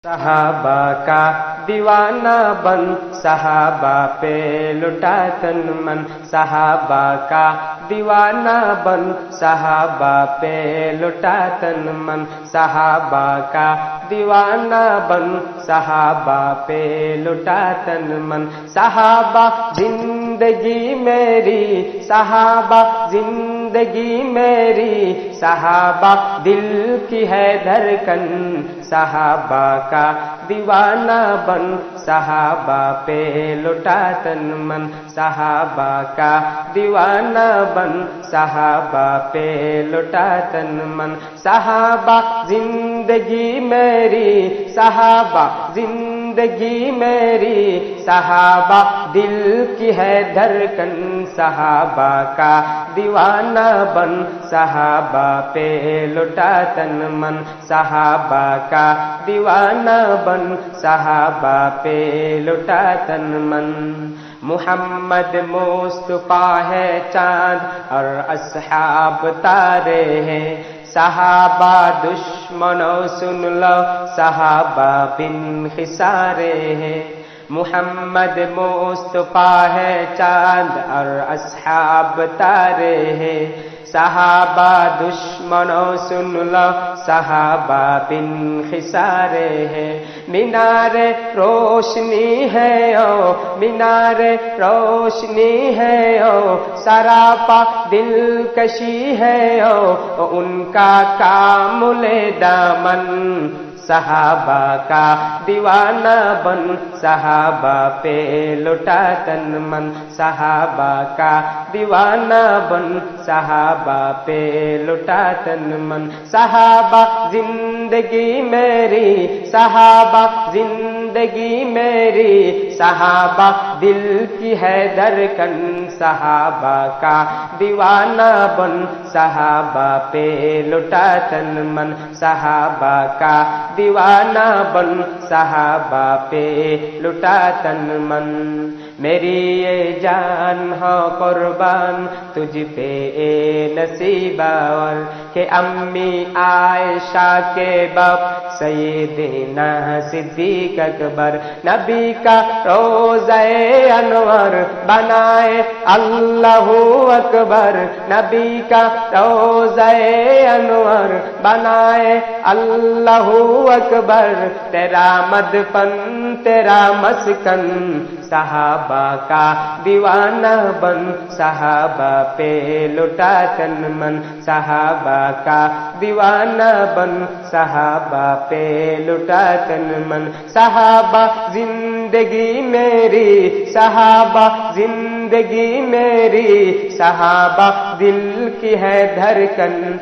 صحابہ کا دیوانہ بن صحابہ پہ لٹا تن من، صحابہ کا دیوانہ بن صحابہ پہ لٹا تن من، صحابہ کا دیوانہ بن صحابہ پہ لٹا تن من، صحابہ زندگی میری، صحابہ زندگی میری، صحابہ دل کی ہے دھڑکن، صحابہ کا دیوانہ بن صحابہ پہ لٹا تن من، صحابہ کا دیوانہ بن صحابہ پہ لٹا تن من، صحابہ زندگی میری، صحابہ زندگی میری، صحابہ دل کی ہے دھڑکن، صحابہ کا دیوانہ بن صحابہ پہ لٹا تن من، صحابہ کا دیوانہ بن صحابہ پہ لٹا تن من۔ محمد مصطفیٰ ہے چاند اور اصحاب تارے ہیں، صحابہ دشمنوں سن لو صحابہ بن خسارے ہیں، محمد مصطفیٰ ہے چاند اور اصحاب تارے ہیں، صحابہ دشمنوں سن لو صحابہ بن خسارے ہیں، مینار روشنی ہے او مینار روشنی ہے او، سراپا دلکشی ہے او ان کا کامل دامن، صحابہ کا دیوانہ بن صحابہ پہ لٹا تن من، صحابہ کا دیوانہ بن صحابہ پہ لٹا تن من، صحابہ زندگی میری، صحابہ زندگی میری، صحابہ دل کی ہے دھڑکن، صحابہ کا دیوانہ بن صحابہ پہ لٹا تن من، صحابہ کا دیوانہ بن صحابہ پہ لٹا تن من، میری یہ جان ہو قربان تجھ پہ اے نصیبہ اور، کہ امی عائشہ کے باپ سیدنا صدیق اکبر، نبی کا روضہ انور بنائے اللہ اکبر، نبی کا روضہ انور بنائے اللہ اکبر، تیرا مدفن تیرا مسکن، صحابہ کا دیوانہ بن صحابہ پہ لٹا تن من، صحابہ کا دیوانہ بن صحابہ پہ لٹا تن من، صحابہ زندگی میری، صحابہ زندگی میری، صحابہ دل کی ہے دھڑکن۔